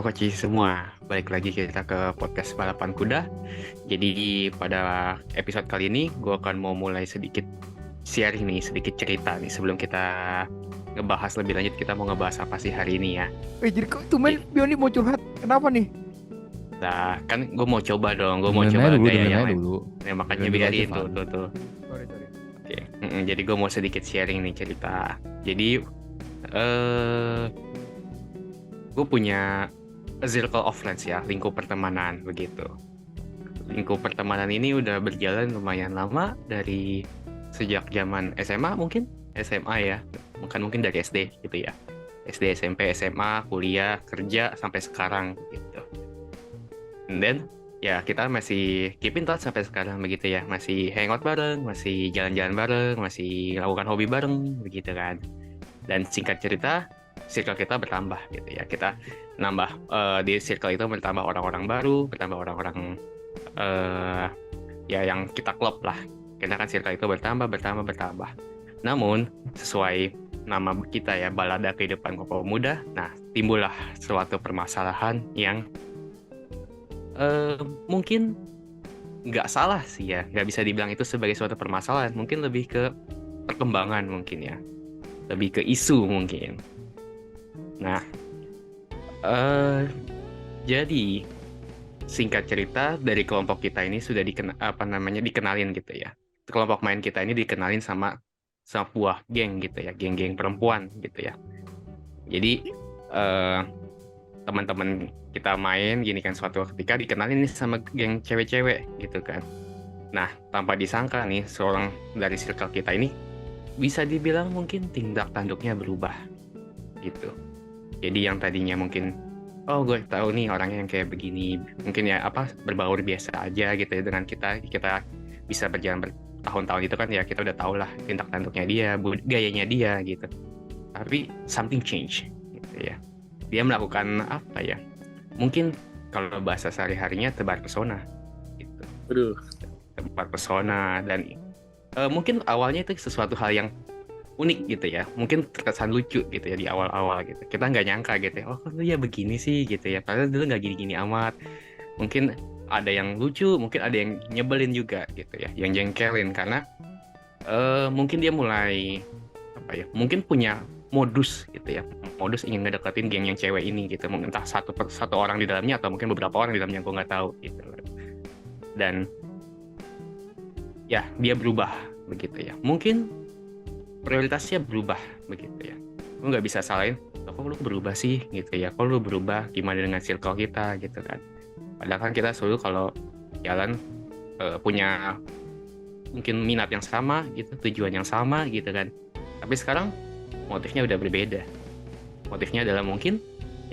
Koci semua, balik lagi kita ke podcast Balapan Kuda. Jadi pada episode kali ini gue akan mau mulai sedikit sharing nih, sedikit cerita nih sebelum kita ngebahas lebih lanjut. Kita mau ngebahas apa sih hari ini ya. Jadi kok tuh main Jadi, Bioni mau curhat? Kenapa nih? nah, kan gue mau coba dong, gue mau Dengerin aja coba dulu, gaya dengerin yang aja lain. dulu. Nah, makanya Dengerin dulu aja, biarin Van. tuh. Sorry. Oke. Jadi gue mau sedikit sharing nih cerita. Jadi eh gue punya a circle of friends ya, lingkup pertemanan begitu. Lingkup pertemanan ini udah berjalan lumayan lama dari sejak zaman SMA mungkin, SMA ya, mungkin dari SD gitu ya. SD, SMP, SMA, kuliah, kerja sampai sekarang gitu. And then ya kita masih keep in touch sampai sekarang begitu ya, masih hangout bareng, masih jalan-jalan bareng, masih lakukan hobi bareng begitu kan. Dan singkat cerita, circle kita bertambah gitu ya. Kita nambah di circle itu bertambah orang-orang baru, bertambah orang-orang eh ya yang kita klop lah. Kita kan circle itu bertambah. Namun sesuai nama kita ya, Balada Kehidupan Kokoh Muda. Nah, timbullah suatu permasalahan yang mungkin nggak salah sih ya, nggak bisa dibilang itu sebagai suatu permasalahan. Mungkin lebih ke perkembangan mungkin ya, lebih ke isu mungkin. Nah, jadi singkat cerita dari kelompok kita ini sudah dikenalin gitu ya. Kelompok main kita ini dikenalin sama sebuah geng gitu ya, geng-geng perempuan gitu ya. Jadi eh, teman-teman kita main gini kan, suatu ketika dikenalin nih sama geng cewek-cewek gitu kan. Nah, tanpa disangka nih seorang dari circle kita ini bisa dibilang mungkin tindak tanduknya berubah gitu. Jadi yang tadinya mungkin gue tahu nih orangnya yang kayak begini, mungkin ya berbaur biasa aja gitu ya dengan kita bisa berjalan bertahun-tahun itu kan ya, kita udah tahu lah tindak tanduknya dia, gayanya dia gitu. Tapi something change gitu ya. Dia melakukan apa ya? Mungkin kalau bahasa sehari-harinya tebar pesona gitu. Aduh. Tebar pesona dan mungkin awalnya itu sesuatu hal yang unik gitu ya, mungkin terkesan lucu gitu ya di awal-awal gitu, kita nggak nyangka gitu ya, kok ya begini sih gitu ya, padahal dulu nggak gini-gini amat. Mungkin ada yang lucu, mungkin ada yang nyebelin juga gitu ya, yang jengkelin karena mungkin dia mulai mungkin punya modus gitu ya, modus ingin ngedeketin geng yang cewek ini gitu, mungkin entah satu orang di dalamnya atau mungkin beberapa orang di dalamnya, gue nggak tahu gitu. Dan ya dia berubah begitu ya, mungkin prioritasnya berubah begitu ya. Lu nggak bisa salahin, kok lu berubah sih gitu ya, kok lu berubah, gimana dengan circle kita gitu kan. Padahal kan kita selalu kalau jalan punya mungkin minat yang sama gitu, tujuan yang sama gitu kan. Tapi sekarang motifnya udah berbeda. Motifnya adalah mungkin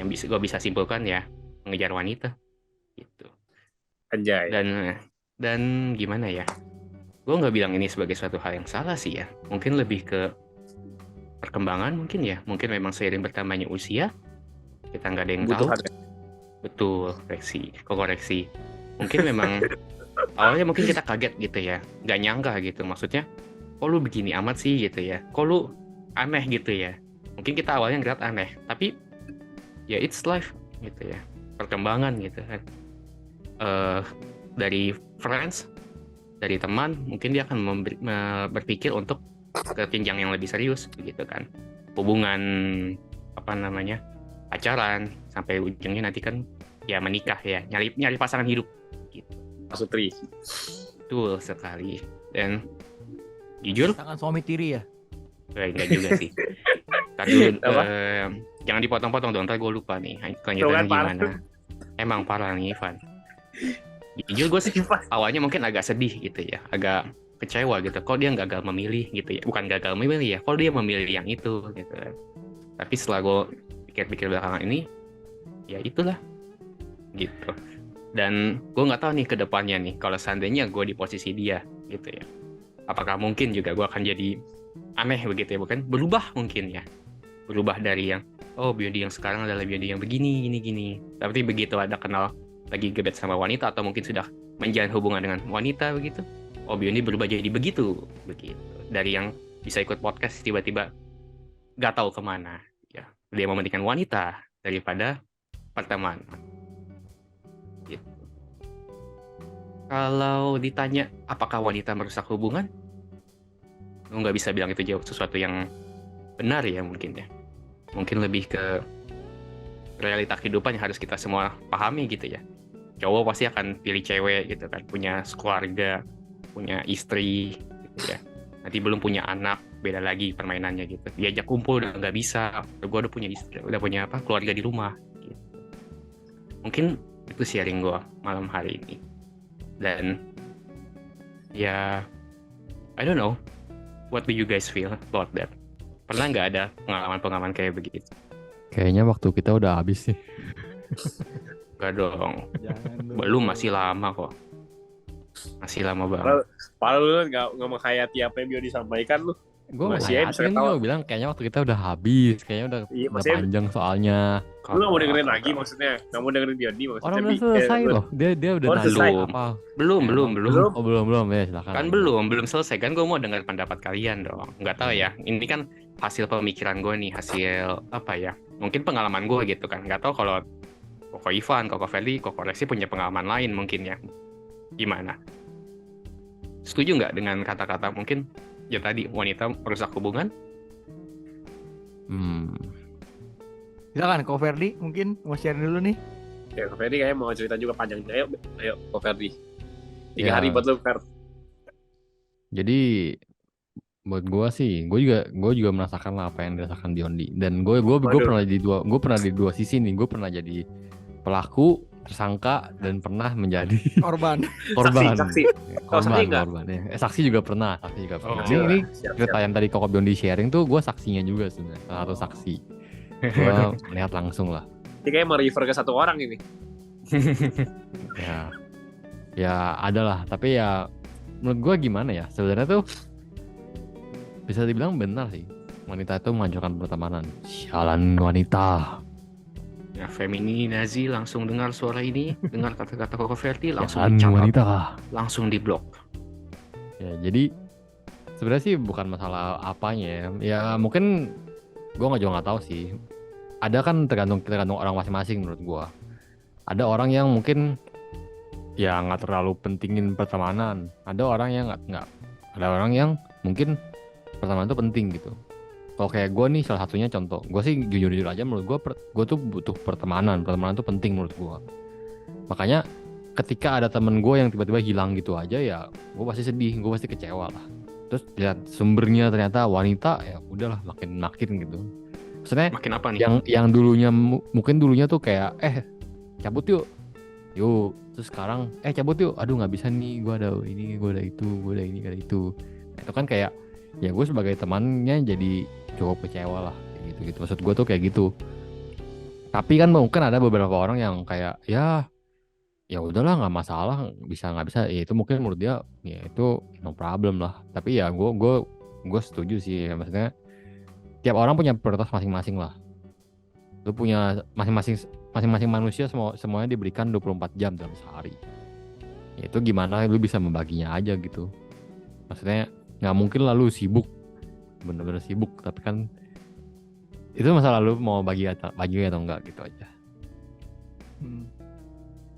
yang gue bisa simpulkan ya, mengejar wanita gitu. Anjay. Dan gimana ya, gue nggak bilang ini sebagai suatu hal yang salah sih ya, mungkin lebih ke perkembangan mungkin ya, mungkin memang seiring bertambahnya usia kita nggak ada yang tahu. Betul, koreksi mungkin memang awalnya mungkin kita kaget gitu ya, nggak nyangka gitu, maksudnya kok lu begini amat sih gitu ya, kok lu aneh gitu ya, mungkin kita awalnya ngeliat aneh, tapi ya it's life gitu ya, perkembangan gitu kan. Dari friends, dari teman, mungkin dia akan berpikir untuk ke jenjang yang lebih serius begitu kan, hubungan pacaran sampai ujungnya nanti kan ya menikah ya, nyari pasangan hidup gitu. Pasutri. Betul sekali. Dan jujur Tangan suami tiri ya? enggak juga sih. Tadi dulu jangan dipotong-potong dong, ntar gue lupa nih kelanjutannya gimana. Emang parah nih Ivan. Jujur gue sih awalnya mungkin agak sedih gitu ya, agak kecewa gitu, kok dia gagal memilih gitu ya, bukan gagal memilih ya, kok dia memilih yang itu gitu. Tapi setelah gue pikir-pikir belakangan ini, ya itulah gitu. Dan gue nggak tahu nih ke depannya nih, kalau seandainya gue di posisi dia gitu ya, apakah mungkin juga gue akan jadi aneh begitu ya, bukan berubah mungkin ya, berubah dari yang Biondi yang sekarang adalah Biondi yang begini gini. Tapi begitu ada kenal lagi gebet sama wanita atau mungkin sudah menjalin hubungan dengan wanita begitu, Biondi berubah jadi begitu. Dari yang bisa ikut podcast tiba-tiba nggak tahu kemana ya, dia mementingkan wanita daripada pertemanan. Gitu. Kalau ditanya apakah wanita merusak hubungan, lu nggak bisa bilang itu jauh sesuatu yang benar ya mungkin ya. Mungkin lebih ke realita kehidupan yang harus kita semua pahami gitu ya. Cowok pasti akan pilih cewek gitu kan, punya keluarga, punya istri gitu ya. Nanti belum punya anak, beda lagi permainannya gitu. Diajak kumpul udah nggak bisa, gue udah punya istri, udah punya keluarga di rumah. Gitu. Mungkin itu sharing gue malam hari ini. Dan ya, I don't know, what do you guys feel about that? Pernah nggak ada pengalaman-pengalaman kayak begitu? Kayaknya waktu kita udah habis sih. Gak dong, Jangan belum, masih lama kok. Masih lama banget. Padahal lu nggak menghayati apa yang dia disampaikan lu. Gue Masih aja bisa kan ketawa. gue bilang kayaknya waktu kita udah habis, kayaknya udah Iya, udah maksudnya- panjang soalnya. Lu nggak mau dengerin lagi maksudnya? Nggak mau dengerin Diony maksudnya? Orang udah selesai loh. Dia udah Oh, nanya selesai. apa? Belum. Oh belum ya silakan. Kan belum selesai kan, gue mau dengar pendapat kalian dong. Nggak tahu ya, ini kan hasil pemikiran gue nih, hasil apa ya, mungkin pengalaman gue gitu kan. Nggak tahu kalau Koko Ivan, Koko Feli, Koko Rexy punya pengalaman lain mungkin ya. Gimana? Setuju nggak dengan kata-kata mungkin ya tadi, wanita merusak hubungan? Silakan Ko Ferdi mungkin mau share dulu nih. Ya, Ko Ferdi kayaknya mau cerita juga panjang. Ayo, Ko Ferdi. 3 Ya. hari buat lu, Fer. Jadi buat gue sih, gue juga merasakan lah apa yang dirasakan Diondi. Dan gue Waduh. pernah di dua sisi nih. Gue pernah jadi pelaku, tersangka, dan pernah menjadi Korban. korban. Saksi. Oh, saksi nggak? Korban. Ya. Saksi juga pernah. Oh. Ini Siap. cerita yang tadi Koko Biondi sharing tuh gue saksinya juga sebenarnya, salah satu saksi. Gue melihat langsung lah. Dia kayak mau refer ke satu orang ini. Ya ada lah. Tapi ya menurut gue gimana ya? Sebenarnya tuh bisa dibilang benar sih. Wanita itu menghancurkan pertemanan. Sialan wanita. Ya, feminazi langsung dengar suara ini, dengar kata-kata Koko Ferdi, langsung Sialan dicatat, wanita. langsung diblok. Ya jadi sebenarnya sih bukan masalah apanya ya. Ya mungkin gue juga nggak tahu sih. Ada kan tergantung orang masing-masing menurut gue. Ada orang yang mungkin ya nggak terlalu pentingin pertemanan. Ada orang yang nggak. Ada orang yang mungkin pertemanan itu penting gitu. Kalau kayak gue nih salah satunya contoh. Gue sih jujur-jujur aja menurut gue tuh butuh pertemanan. Pertemanan itu penting menurut gue. Makanya ketika ada temen gue yang tiba-tiba hilang gitu aja ya gue pasti sedih, gue pasti kecewa lah. Terus lihat sumbernya ternyata wanita, ya udahlah makin gitu. Maksudnya Makin apa nih? yang dulunya mungkin dulunya tuh kayak cabut yuk terus sekarang cabut yuk, aduh nggak bisa nih, gue ada ini, gue ada itu, gue ada ini, ada itu. Nah, itu kan kayak ya gue sebagai temannya jadi cukup kecewa lah gitu. Maksud gue tuh kayak gitu. Tapi kan mungkin ada beberapa orang yang kayak ya udahlah nggak masalah, nggak bisa ya itu mungkin menurut dia ya itu no problem lah. Tapi ya gue setuju sih ya, maksudnya tiap orang punya prioritas masing-masing lah. Lu punya masing-masing manusia semuanya diberikan 24 jam dalam sehari. Ya itu gimana lu bisa membaginya aja gitu. Maksudnya nggak mungkin lah lu sibuk, bener-bener sibuk, tapi kan itu masalah lu mau bagi atau enggak gitu aja.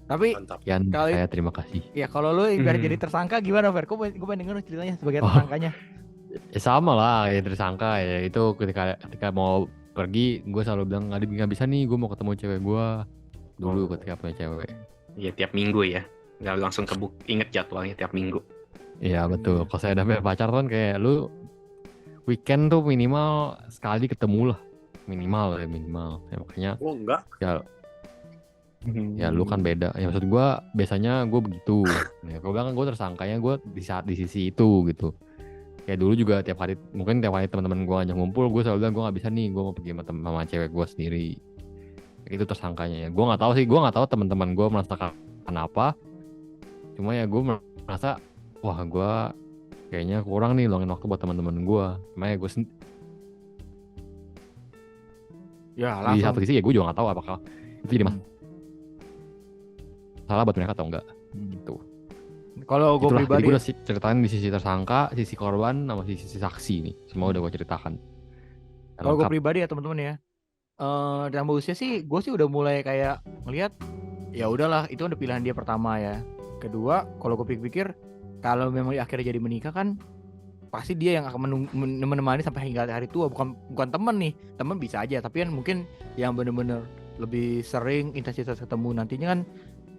Tapi Mantap. Sekian Kali- saya terima kasih. ya kalau lu biar jadi tersangka gimana Fer? Gue pengen denger ceritanya sebagai tersangkanya. Ya sama lah ya tersangka ya itu ketika mau pergi gue selalu bilang nggak bisa nih, gue mau ketemu cewek gue dulu ketika punya cewek. Ya tiap minggu ya, nggak langsung inget jadwalnya tiap minggu. Iya betul. Kalau saya udah punya pacar kan kayak lu weekend tuh minimal sekali ketemu lah, minimal. Ya makanya Oh, enggak. ya lu kan beda. Ya maksud gue biasanya gue begitu. Ya gue bilang kan gue tersangkanya gue di sisi itu gitu. Kayak dulu juga tiap hari teman-teman gue ngajak ngumpul, gue selalu bilang gue nggak bisa nih, gue mau pergi sama cewek gue sendiri. Itu tersangkanya ya. Gue nggak tahu teman-teman gue merasakan apa. Cuma ya gue merasa wah gue kayaknya kurang nih luangin waktu buat teman-teman gue. Makanya gue Ya di langsung. satu sisi ya gue juga nggak tahu apakah itu jadi masalah buat mereka atau enggak gitu. Kalau gue Itulah, jadi pribadi gue udah ceritain di sisi tersangka, sisi korban, sama sisi saksi nih. Semua udah gue ceritakan. Kalau gue Lengkap. pribadi ya teman-teman ya, Tambah usia sih, gue sih udah mulai kayak ngelihat ya udahlah itu udah pilihan dia pertama ya. Kedua, kalau gue pikir-pikir kalau memang akhirnya jadi menikah kan pasti dia yang akan menemani sampai hingga hari tua, bukan teman nih. Teman bisa aja, tapi kan mungkin yang bener-bener lebih sering intensitas ketemu nantinya kan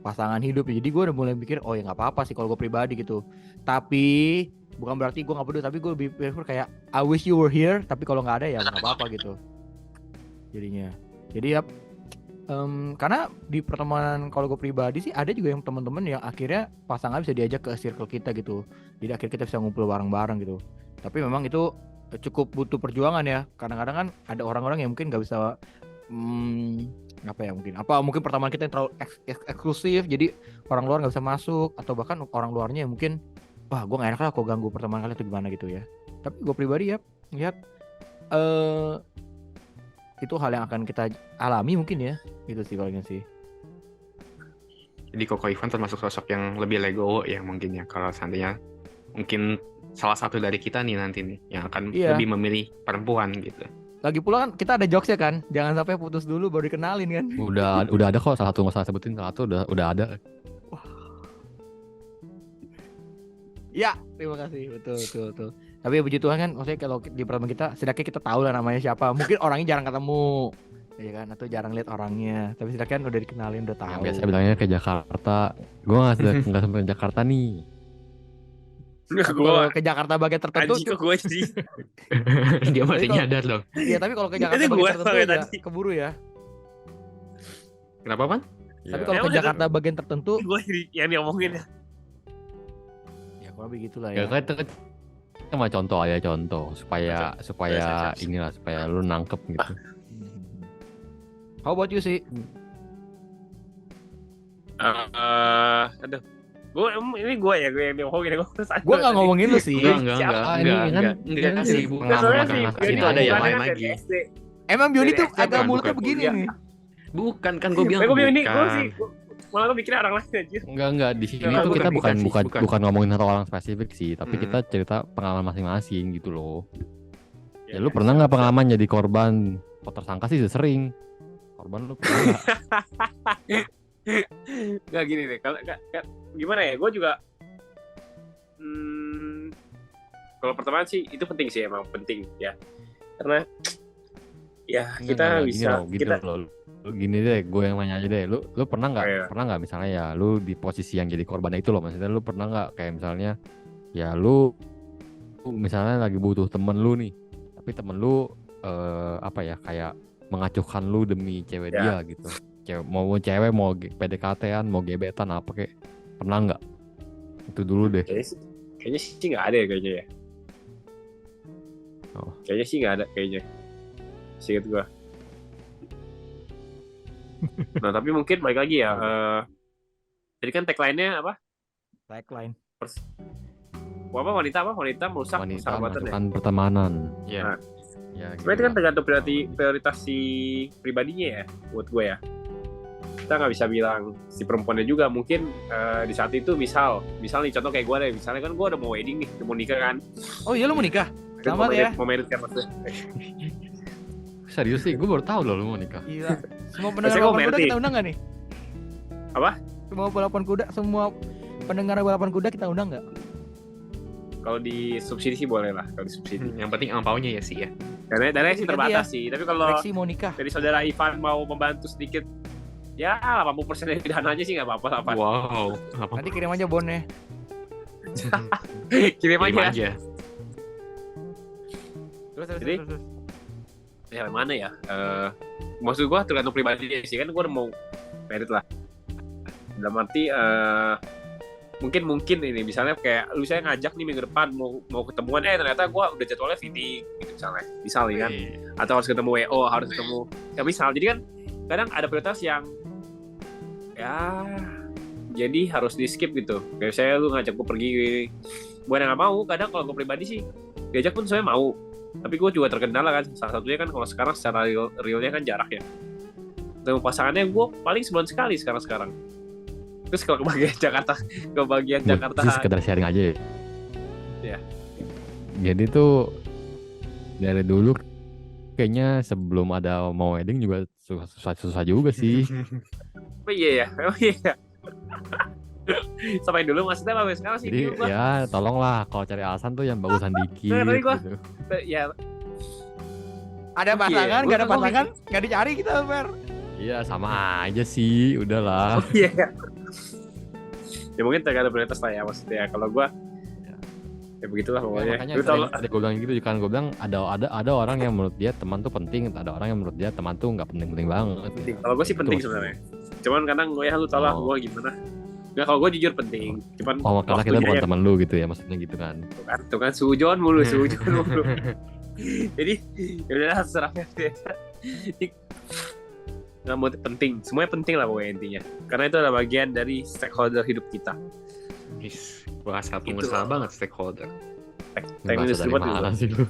pasangan hidup ya. Jadi gue udah mulai mikir oh ya nggak apa-apa sih kalau gue pribadi gitu. Tapi bukan berarti gue nggak peduli, tapi gue lebih prefer kayak I wish you were here, tapi kalau nggak ada ya nggak apa-apa gitu jadinya. Jadi ya karena di pertemanan kalau gue pribadi sih ada juga yang teman-teman yang akhirnya pasangan bisa diajak ke circle kita gitu. Jadi akhirnya kita bisa ngumpul bareng-bareng gitu. Tapi memang itu cukup butuh perjuangan ya. Kadang-kadang kan ada orang-orang yang mungkin nggak bisa mungkin pertemanan kita yang terlalu eksklusif, jadi orang luar nggak bisa masuk, atau bahkan orang luarnya yang mungkin wah gue nggak enak lah kok ganggu pertemanan kalian atau gimana gitu ya. Tapi gue pribadi ya lihat itu hal yang akan kita alami mungkin ya, gitu sih palingnya sih. Jadi Koko Ivan termasuk sosok yang lebih legowo ya mungkin ya, kalau seandainya mungkin salah satu dari kita nih nanti nih yang akan lebih memilih perempuan gitu. Lagi pula kan kita ada jokesnya kan, jangan sampai putus dulu baru dikenalin kan. Udah ada kok, salah satu nggak salah sebutin, salah satu udah ada. Ya, terima kasih, betul. Tapi puji Tuhan kan, maksudnya kalau di pertemuan kita, setidaknya kita tahu lah namanya siapa. Mungkin orangnya jarang ketemu, ya kan, atau jarang lihat orangnya. Tapi setidaknya udah dikenalin, udah tahu. Yang biasa bilangnya ke Jakarta, gue nggak sampai ke Jakarta nih. Kalau ke Jakarta bagian tertentu, gue sih. Dia masih nyadar dong. Iya, tapi kalau ke Jakarta bagian tertentu ya keburu ya. Kenapa, Pan? Tapi kalau ke Jakarta bagian tertentu, gue yang diomongin ya. Ya kurang begitulah Ya ya. kan itu kan cuma contoh supaya inilah supaya lu nangkep gitu. How about you sih? Aduh. Ini gue yang diomongin. Gue nggak ngomongin lu sih. Enggak sih, bukan ada yang lain lagi. Emang Bioni tuh agak mulutnya begini nih. Bukan kan gue bilang bukan. bukan. Malah gue mikirnya orang lain aja. Enggak di sini tuh kita bukan ngomongin satu orang spesifik sih, tapi kita cerita pengalaman masing-masing gitu loh. Ya lu pernah nggak pengalaman jadi korban? Kok tersangka sih sering. Korban lu pernah nggak? Nggak gini deh, kalau gimana ya? Gue juga kalau pertemanan sih itu penting sih, emang penting ya. Karena ya kita bisa kita gini deh, gue yang nanya aja deh, lu pernah nggak misalnya ya lu di posisi yang jadi korban itu loh, maksudnya lu pernah nggak kayak misalnya ya lu misalnya lagi butuh temen lu nih, tapi temen lu kayak mengacuhkan lu demi cewek dia gitu, mau cewek mau PDKT-an mau gebetan apa kayak, pernah nggak? Itu dulu deh. Kayaknya sih nggak ada ya kayaknya ya. Kayaknya sih nggak ada kayaknya. Seingat gue. Nah tapi mungkin balik lagi ya. Jadi kan tagline-nya apa? Tagline. Wanita merusak persahabatan ya. Pertemanan. Iya. Nah, ya, sebenarnya itu kan tergantung prioritas si pribadinya ya, buat gue ya. Kita nggak bisa bilang si perempuannya juga mungkin di saat itu misal nih contoh kayak gue deh, misalnya kan gue udah mau wedding nih, udah mau nikah kan. Oh iya lu mau nikah? Selamat ya. Mau merit kan maksudnya. Serius sih, gue baru tahu loh lu mau nikah. Iya. Semua pendengar balapan kuda kita undang nggak nih? Apa? Semua pendengar balapan kuda kita undang nggak? Kalau di subsidi sih boleh lah, kalau di subsidi. Yang penting angpaunya ya sih ya. Dana sih terbatas sih, tapi kalau mau nikah. Dari saudara Ivan mau membantu sedikit, ya 80% dari dananya sih nggak apa-apa lah. Wow. Nanti kirim aja bonnya. kirim aja. Terus. Ya mana ya? Maksud gue tergantung pribadi sih, kan gue udah mau merit lah. Dalam arti mungkin ini misalnya kayak lu saya ngajak nih minggu depan mau ketemuan, ternyata gue udah jadwalnya fitting gitu misal kan, atau harus ketemu WO, harus ketemu ya misal. Jadi kan kadang ada prioritas yang ya jadi harus di skip gitu. Kayak saya lu ngajak gue pergi, gue nggak mau. Kadang kalau gue pribadi sih diajak pun saya mau, tapi gue juga terkendala kan. Salah satunya kan kalau sekarang secara realnya kan jarak ya. Ketemu pasangannya gue paling sebulan sekali sekarang. Terus kalau ke bagian Jakarta sih sekedar sharing aja ya. Iya. Jadi tuh dari dulu kayaknya sebelum ada mau wedding juga susah juga sih. Oh iya ya, oh iya ya. Sampai dulu maksudnya sampai sekarang sih Jadi bingung gua. ya tolonglah kalau cari alasan tuh yang bagusan dikit Tapi gua- gitu. Ya, Ada Iya, pasangan, gua- nggak ada gua pasangan, nggak dicari kita, Fer. Iya sama aja sih, udahlah. oh iya ya. Ya mungkin tergantung prioritas lah ya maksudnya. Kalau gua ya begitulah Ya, pokoknya. makanya Lu tau ada gue bilang gitu kan, gue bilang ada orang yang menurut dia teman tuh penting, ada orang yang menurut dia teman tuh nggak penting-penting banget. penting. Kalau gue sih penting Betul. sebenarnya. Cuman kadang gue ya lu tau lah Oh. gue gimana. Nggak, kalau gue jujur penting. Cuman Oh karena kita waktunya bukan yang- teman lu gitu ya, maksudnya gitu kan. tuh kan sujon mulu. Jadi ya udahlah serah nggak mau penting. Semuanya penting lah pokoknya intinya. Karena itu adalah bagian dari stakeholder hidup kita. Bahasa Gitu pengusaha loh. banget stakeholder. Teknik Bahasa industri dari banget ya mana gue. sih lu?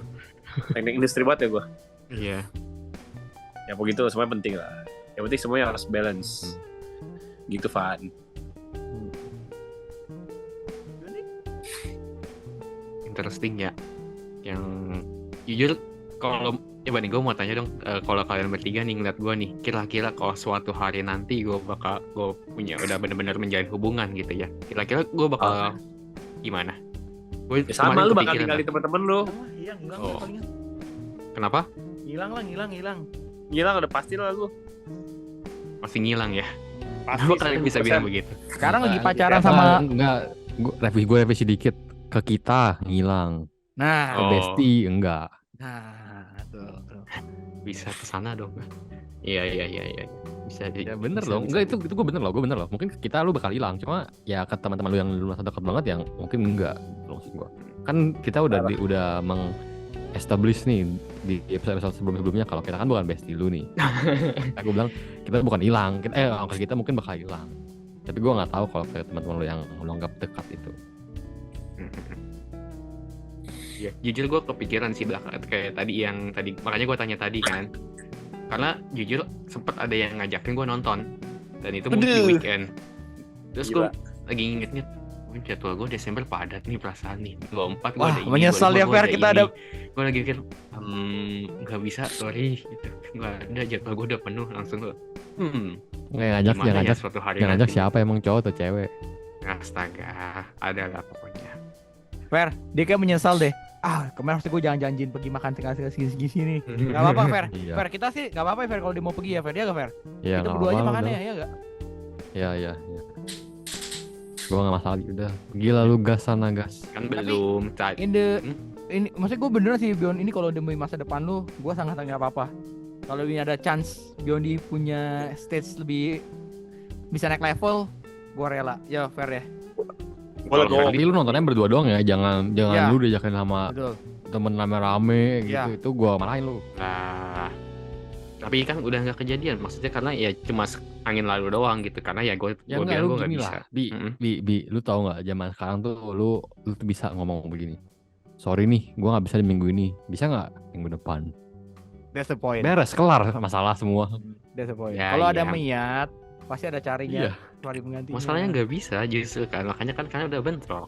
Teknik industri banget ya gue. Iya. Ya begitu semuanya penting lah. Yang penting semuanya harus balance. Gitu Fan. Interesting ya. Yang jujur kalau coba nih gue mau tanya dong, kalau kalian bertiga nih ngeliat gue nih, kira-kira kalau suatu hari nanti gue punya udah bener-bener menjalin hubungan gitu ya, kira-kira gue bakal gimana? Gue Ya sama lu bakal tinggalin teman-teman lu. Iya, ngilang Oh. palingan. Kenapa? Hilang lah, hilang. Ngilang udah pasti lah lu. Masih ngilang ya? Pasti Kenapa kalian bisa 1000%. bilang begitu? Sekarang lagi Enggak, pacaran sama. enggak, gue revisi dikit. Ke kita ngilang, Nah, ke Oh. bestie enggak. tuh. Bisa kesana dong. Iya. Bisa Ya bener dong, enggak itu gue bener loh. Mungkin kita lu bakal hilang, cuma ya ke teman-teman lu yang lu merasa dekat banget yang mungkin enggak, gitu maksud gue. Kan kita udah establish nih di episode sebelumnya kalau kita kan bukan bestie lu nih. Aku bilang kita bukan hilang, kita mungkin bakal hilang. Tapi gue nggak tahu kalau ke teman-teman lu yang lu anggap dekat itu. Ya, jujur gue kepikiran sih belakang kayak tadi makanya gue tanya tadi kan, karena jujur sempet ada yang ngajakin gue nonton dan itu mungkin di Aduh. weekend. Terus gue Gila. lagi inget-inget, jadwal gue Desember padat nih perasaan nih 24 gue Wah, ada ini, menyesal 25 ya, gua Fer, kita ada. gue lagi pikir nggak bisa, sorry gitu, nggak ada, jadwal gue udah penuh. Langsung gue Yang gimana ya ngajak suatu hari yang ngajak nanti. siapa emang, cowok atau cewek? Astaga, adalah pokoknya. Fer, dia kayak menyesal deh. Kemarin harusnya gue jangan janjiin pergi makan segini nih. Gak apa-apa, Fer. Iya. Fer, kita sih gak apa-apa ya, Fer, kalau dia mau pergi ya, Fer. Dia gak, Fer? Iya, Kita nggak berdua aja apa-apa, makannya udah. ya gak? Iya. Gue nggak masalah, udah. Gila lu gas sana gas. Kan belum tadi. Ini maksudnya gue beneran sih, Bion, ini kalau demi masa depan lu, gue sangat gak apa-apa. Kalau ini ada chance Biondi punya stage lebih bisa naik level, gue rela. Ya, Fer ya. Boleh Kalau go. Tapi lu nontonnya berdua doang ya, jangan Iya. lu diajakin sama Betul. temen rame-rame gitu. Iya. Itu gua marahin lu. Nah, tapi kan udah nggak kejadian, maksudnya karena ya cuma angin lalu doang gitu, karena ya gue Ya bilang enggak, gue lu nggak gini bisa. lah. Bi, lu tahu nggak zaman sekarang tuh lu tuh bisa ngomong begini. Sorry nih, gua nggak bisa di minggu ini. Bisa nggak minggu depan? That's the point. Beres, kelar masalah semua. That's the point. Ya, Kalau ada iya. niat, pasti ada Iya. carinya. Cari penggantinya. Masalahnya nggak bisa justru kan, makanya kan karena udah bentrok.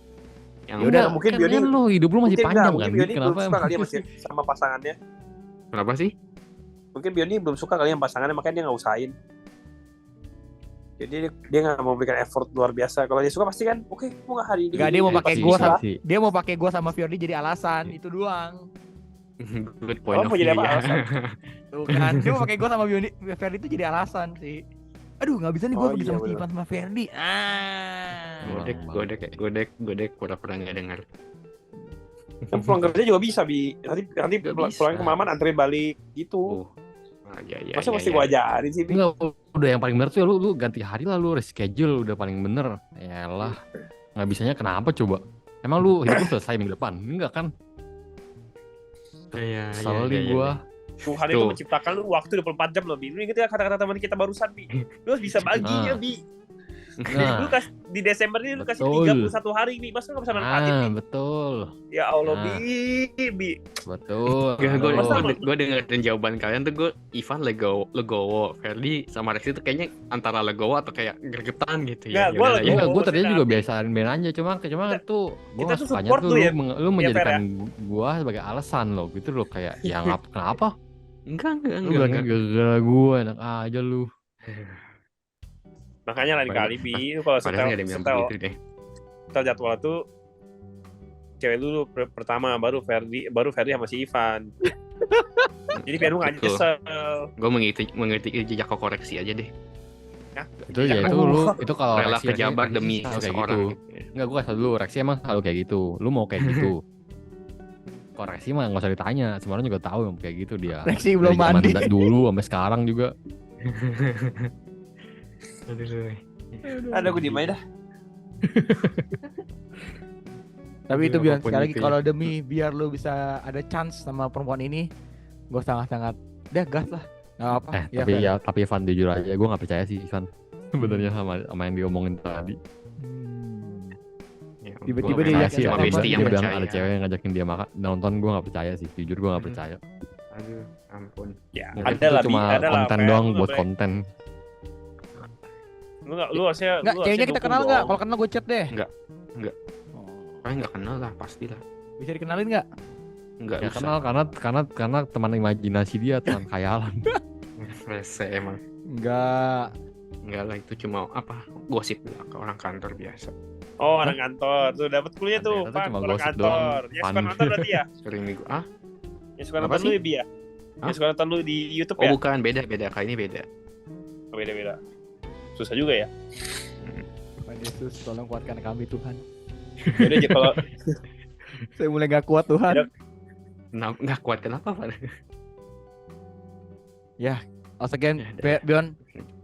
Yang Ya udah, Enggak, mungkin kan, Bioni- kan lu hidup lu masih Mungkin panjang mungkin kan. Bioni belum Kenapa? suka kali ya masih sama pasangannya. kenapa sih? Mungkin Bioni belum suka kali yang pasangannya, makanya dia nggak usahain. Jadi dia nggak mau berikan effort luar biasa. Kalau dia suka pasti kan, oke, mau nggak hari ini? Nggak, dia mau Iya, pakai sih, gua bisa sama sih. dia mau pakai gua sama Fiordi jadi alasan, itu doang. Good point Oh, of mau jadi view apa ya. alasan? Tuh kan, dia mau pakai gua sama Fiordi itu jadi alasan sih. Aduh, nggak bisa nih gua Oh, pergi iya, sama bener. Ivan sama Ferdi. Godek pura-pura nggak dengar. Kan pulang kerja juga bisa, Bi. Nanti Nggak pulang bisa. kemalaman anterin balik gitu. Ya, Masa mesti gua ajarin sih, Bi? Enggak, udah yang paling bener tuh ya, lu ganti hari lah, lu reschedule udah paling bener. Yalah. Nggak bisanya kenapa coba? Emang lu hidup lu selesai minggu depan? Enggak kan? Iya, Sorry gua. Tuhan itu Tuh. menciptakan lu waktu 24 jam loh, Bi. Lu inget ya kata-kata teman kita barusan, Bi? Lu harus bisa bagi Nah. ya, Bi. Nah, Lu di Desember ini lu kasih Betul. 31 hari, Bi. Masa lu nggak bisa manfaatin, Bi? betul. Ya Allah, Nah. Bi. Betul. Gue dengerin jawaban kalian tuh, gue Ivan legowo, Ferdi sama Rex itu kayaknya antara legowo atau kayak gregetan gitu Nggak, ya. gua Yaudah lah, ya. Enggak, gue maksudnya tadinya juga tapi- biasaan main aja, cuma tuh gue kita nggak tuh sukanya support tuh tuh ya. lu Ya, menjadikan gue sebagai alasan loh, gitu loh kayak yang kenapa? Lu bilang kan gara-gara gue, enak aja lu. Makanya lain kali Bi, lu kalau Padahal nggak ada yang bilang begitu deh. setel jadwal tuh cewek dulu pertama, baru Ferdi sama si Ivan. Jadi biar lu nggak Betul. nyesel. Gue mengikuti jejak koreksi aja deh. Itu ya itu lu itu kalau Rela reaksi kejabat reaksi demi selalu kayak seseorang. gitu. Gitu. Enggak, gue kasih dulu reaksi emang selalu kayak gitu. Lu mau kayak gitu. Koreksi mah nggak usah ditanya, semua orang juga tahu yang kayak gitu dia. Reaksi belum Dari zaman mandi. dulu sampai sekarang juga. Ada gue diem aja dah. Tapi itu Tapi Bion, apapun sekali lagi itu ya. kalau demi biar lu bisa ada chance sama perempuan ini, gue sangat-sangat gas lah. Nggak apa. Iya, Tapi Fer. ya tapi Ivan jujur aja, gue nggak percaya sih Ivan. Sebenarnya sama yang diomongin tadi. Hmm. Ya, Tiba-tiba gua dia memang yakin sih sama cuma Besti Besti yang dia bilang percaya. ada cewek yang ngajakin dia makan nonton, gue nggak percaya sih. Jujur gue nggak percaya. Aduh, ampun. Ya, Mungkin ada itu lah, cuma ada lah. konten Fer. doang Lu buat boleh- konten. Lu harusnya Nggak, lu ceweknya harusnya kita dukung kenal nggak? dong. Kalau kenal gue chat deh. Enggak. Oh. Kalian nggak kenal lah, pastilah. Bisa dikenalin nggak? Enggak Ya usah. kenal karena teman imajinasi dia, teman khayalan. Rese emang. Enggak. Enggak lah, itu cuma apa? Gosip lah ke orang kantor biasa. Oh, anak kantor. Tuh dapat kuliah tuh, Ternyata Pan, cuma orang gosip kantor. doang. Yang Pan. suka nonton berarti ya? Sering minggu. Yang suka Apa nonton sih? lu ya, Bi ya? Hah? Yang suka nonton lu di YouTube Oh ya? bukan, beda. Kali ini beda. Oh, beda-beda. Susah juga ya. Tuhan Yesus, tolong kuatkan kami Tuhan. Jadi aja kalau Saya mulai gak kuat Tuhan. Nggak kuat kenapa Pak? Once again, Ya, Bion,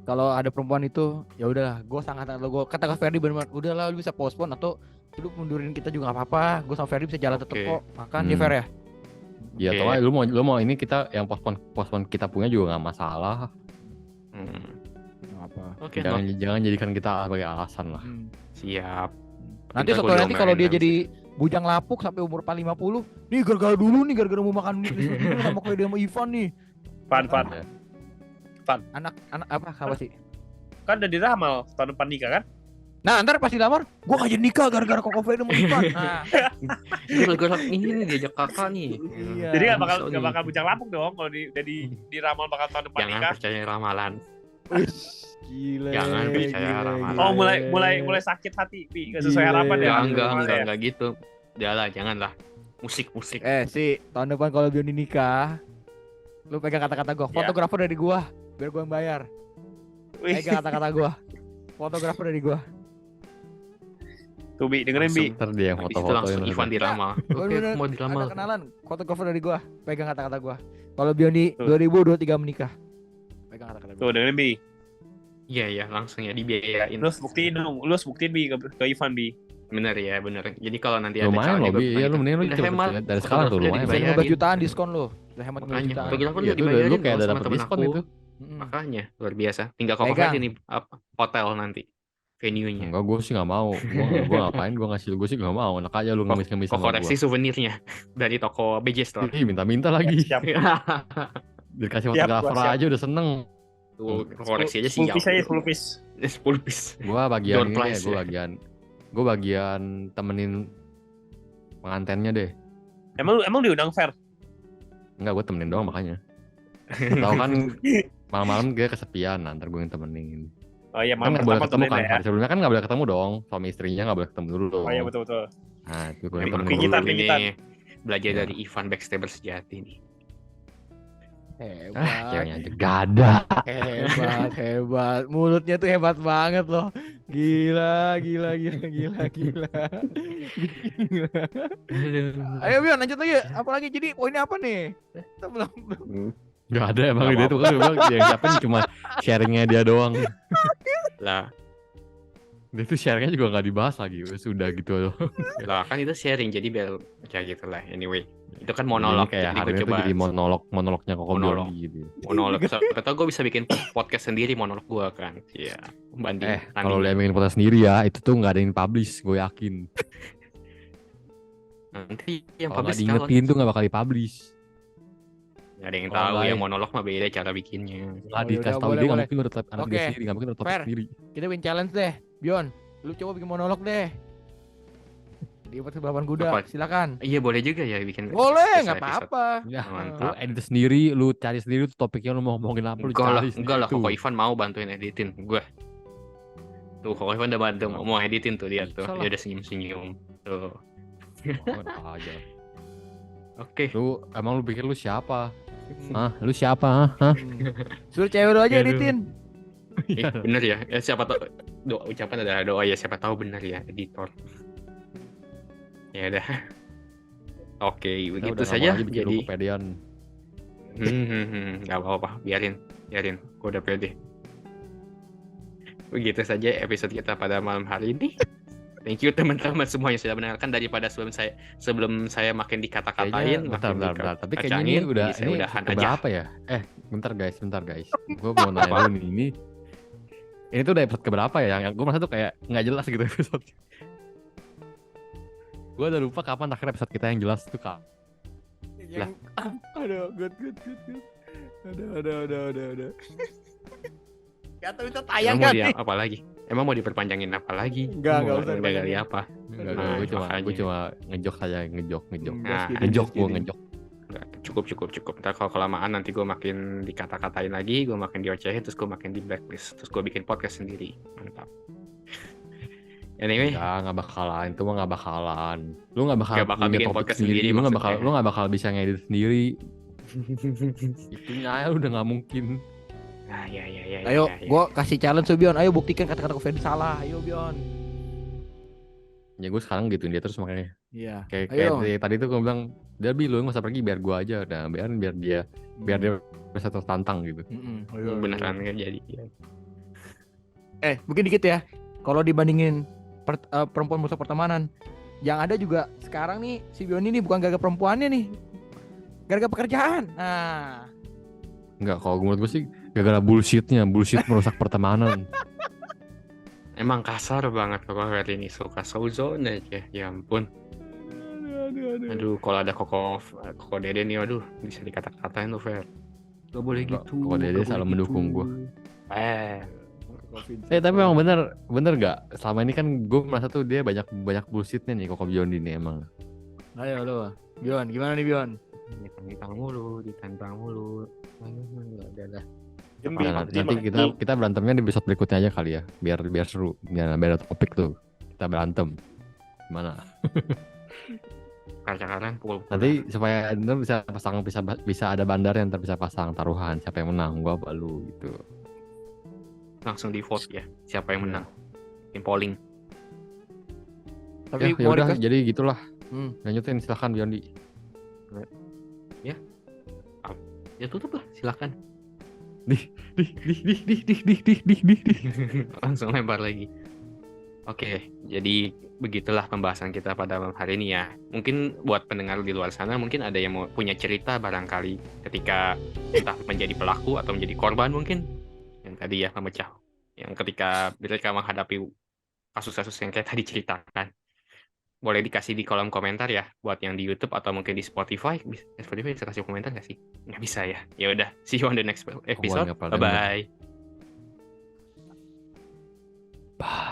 kalau ada perempuan itu, ya udahlah. Gue sangat gue kata Ferdi benar, udahlah lu bisa postpone atau lu mundurin kita juga nggak apa-apa. Gue sama Ferdi bisa jalan tetep Oke. kok. Makan ya Fer ya. Ya Oke. toh lu mau ini kita yang postpone kita punya juga nggak masalah. Nggak apa. Oke, Jangan jadikan kita sebagai alasan lah. siap. Nanti Ntar suatu gua nanti kalau dia diomelin jadi bujang lapuk sampai umur 50, nih gara-gara dulu nih gara-gara mau makan mie sama kayak dia sama Ivan nih. Pan Ya. Anak apa sih? kan udah diramal tahun depan nikah kan? Nah, ntar pas dilamar, gua gak jadi nikah gara-gara Koko Ferdi sama Ivan. Nah, Gara-gara ini nih diajak kakak nih. Iya. Jadi nggak bisa nih. bakal bujang lapuk dong kalau udah diramal bakal tahun depan Jangan nikah. percaya ramalan. Gila. Jangan percaya ramalan. Oh mulai sakit hati, Bi. Nggak sesuai Gile. harapan ya? Enggak gitu. Udahlah, janganlah. Musik. Tahun depan kalau Bion nikah, lu pegang kata-kata gua, Ya. fotografer dari gua, biar gua yang bayar. Wih, Pegang kata-kata gua. Fotografer dari gua. tuh Bi, dengerin Bi. Ntar dia yang Habis itu foto-foto langsung Ivan diramal. Oke, Bener-bener mau diramal. Ada kenalan, fotografer dari gua, pegang kata-kata gua. Kalau Bion di Tuh. 2023 menikah, pegang kata-kata gua. Tuh dengerin Bi. Iya, langsung ya dibiayain. Lu harus buktiin Bi ke Ivan Bi. Bener ya, bener. Jadi kalau nanti ada lumayan calonnya loh, Bi. gua Iya, lu bilang, mending lu udah cepet hemat. dari sekarang tuh Fotografernya lumayan. Bisa dibayarin. 15 jutaan diskon lo. Udah hemat 15 Makanya, jutaan. fotografer Iya, udah dibayarin lu kayak dong ada sama dapet temen diskon aku. itu. Mm-mm. Makanya luar biasa. Tinggal Koko Pegang. Ferdi nih hotel nanti venue-nya. Enggak, gue sih nggak mau. Gue ngapain? Gue ngasih gue sih nggak mau. Enak aja lu ngemis-ngemis Koko sama koreksi gue. souvenirnya dari toko BJ Store. Minta-minta lagi. Siap. Dikasih Siap, fotografer gua siap. aja udah seneng. Tuh, koreksi aja 10 siap. piece aja 10 piece. 10 piece. Gue bagian Don't ini ya, price ya. gue bagian temenin pengantennya deh. Emang diundang Fer? Enggak, gue temenin doang makanya. Tahu kan malam-malam dia kesepian, ntar gue yang temenin. Oh iya, Kan malam nggak boleh pertama ketemu tuh kan? ya. Hari sebelumnya kan nggak boleh ketemu dong. Suami istrinya nggak boleh ketemu dulu dong. Oh iya betul. Nah, itu gue yang Emang temenin. Pingitan, guru pingitan. ini belajar Iya. dari Ivan backstabber sejati nih. Hebat. Ceweknya aja gak ada. Hebat. Mulutnya tuh hebat banget loh. Gila. Ayo Bion lanjut lagi. Apalagi jadi poinnya apa nih? Kita belum. Gak ada emang Nggak dia tuh kan bilang yang siapin cuma sharingnya dia doang. Lah, Dia tuh sharingnya juga nggak dibahas lagi. Sudah gitu loh. lah kan itu sharing jadi biar kayak gitu lah. Anyway, itu kan monolog. Jadi kayak jadi hari gue ini tuh coba jadi monolognya Koko Monolog. Bioli gitu. monolog. Kata gue bisa bikin podcast sendiri monolog gue kan. Iya. Banding. Kalau lu yang bikin podcast sendiri ya, itu tuh nggak ada yang publish, gue yakin. nanti yang Kalau nggak publish diingetin tuh nggak bakal dipublish. nggak ada yang Kalau tahu nggak yang ya. monolog mah beda cara bikinnya. Lah Oh, dikasih yaudah, tahu boleh, dia nggak boleh. mungkin udah anak dia Oke, sendiri, nggak mungkin udah topik Fer. sendiri. Kita bikin challenge deh. Bion, lu coba bikin monolog deh. di podcast balapan kuda. Apa? Silakan. Iya boleh juga ya bikin Boleh, special nggak episode. apa-apa. Ya, Mantap. lu edit sendiri, lu cari sendiri tuh topiknya lu mau ngomongin apa, lu cari Enggak lah, tuh. Koko Ivan mau bantuin editin gue. Tuh Koko Ivan udah bantu mau editin tuh dia tuh. Bisa lah. Dia udah senyum-senyum. Tuh. Oh, aja. Oke. Lu emang lu pikir lu siapa? Hah? Lu siapa? Hah? Suruh cewek lu aja Aduh. editin. Bener ya. Ya siapa tahu doa ucapan adalah doa ya, siapa tahu benar ya editor. Ya udah. Oke, Kita begitu udah nggak mau saja. lagi bikin Jadi lu kepedean. nggak apa-apa, biarin, gue udah pede. Begitu saja episode kita pada malam hari ini. Thank you teman-teman semua yang sudah mendengarkan, daripada sebelum saya makin dikata-katain, Kayaknya bentar. Tapi kayaknya ini udah saya ini udahan aja. keberapa ya? Bentar guys. Gue mau nanya dulu nih. Ini tuh udah episode keberapa ya? Yang gue merasa tuh kayak nggak jelas gitu episode. Gue udah lupa kapan terakhir episode kita yang jelas tuh kak. Lah. Aduh, good. Aduh. Gak tau itu tayang Emang mau kan dia nih. apa lagi? Emang mau diperpanjangin apa lagi? Enggak Mau usah gali diperpanjangin. apa? Enggak, Nah, gue makanya. cuma ngejok saja, ngejok. Nah, Ngejok gue ngejok. Nggak, cukup. Ntar kalau kelamaan nanti gue makin dikata-katain lagi, gue makin diocehin, terus gue makin di blacklist, terus gue bikin podcast sendiri. Mantap. Anyway, Ya nggak bakalan, itu mah nggak bakalan. Lu nggak bakal Nggak bakal punya bikin topik podcast sendiri. sendiri maksudnya. Lu nggak bakal bisa ngedit sendiri. Itunya aja udah nggak mungkin. nah, ya. Ayo, gua kasih challenge tuh Bion. Ayo buktikan kata-kata Ferdi salah. Ayo Bion. Ya gue sekarang gituin dia terus makanya. Iya. Kayak Ayo. tadi tuh gue bilang, Derby lu nggak usah pergi, biar gue aja. Nah, biar dia bisa tertantang gitu. Ayo. beneran nggak jadi. Mungkin dikit ya. Kalau dibandingin perempuan musuh pertemanan, yang ada juga sekarang nih si Bion ini bukan gara-gara perempuannya nih, gara-gara pekerjaan. Nah, Enggak, kalau menurut gue sih gara-gara bullshit merusak pertemanan. Emang kasar banget kalau Fer ini, suka sozone aja. Ya ampun. Aduh, kalau ada Koko Dede nih, aduh, bisa dikata-katain tuh Fer. Gak boleh Enggak, gitu. Koko Dede gak selalu boleh mendukung gitu. gua. Tapi emang bener gak? Selama ini kan gue merasa tuh dia banyak bullshitnya nih Koko Biondi nih emang. Ayo lo, Bion, gimana nih Bion? Ditantang mulu. Udah dah. Nah, nanti kita berantemnya di episode berikutnya aja kali ya, biar seru, biar ada topik tuh kita berantem. Gimana? Kacaran pukul. Nanti supaya ntar bisa ada bandar yang ntar bisa pasang taruhan siapa yang menang, gua apa lu gitu. Langsung di vote ya, siapa yang menang. Bikin polling. Tapi Ya mau udah, request, jadi gitulah. lanjutin. Lanjutin silakan Biondi. Ya tutup lah, silakan. Di. Langsung lempar lagi. Oke, jadi begitulah pembahasan kita pada malam hari ini ya. Mungkin buat pendengar di luar sana, mungkin ada yang mau punya cerita barangkali ketika entah menjadi pelaku atau menjadi korban mungkin. Yang tadi ya memecah. Yang ketika mereka menghadapi kasus-kasus yang kayak tadi ceritakan. Boleh dikasih di kolom komentar ya, buat yang di YouTube atau mungkin di Spotify. Spotify bisa kasih komentar nggak sih? Nggak bisa ya. Ya udah, see you on the next episode. nggak pernah Bye bye. Bye.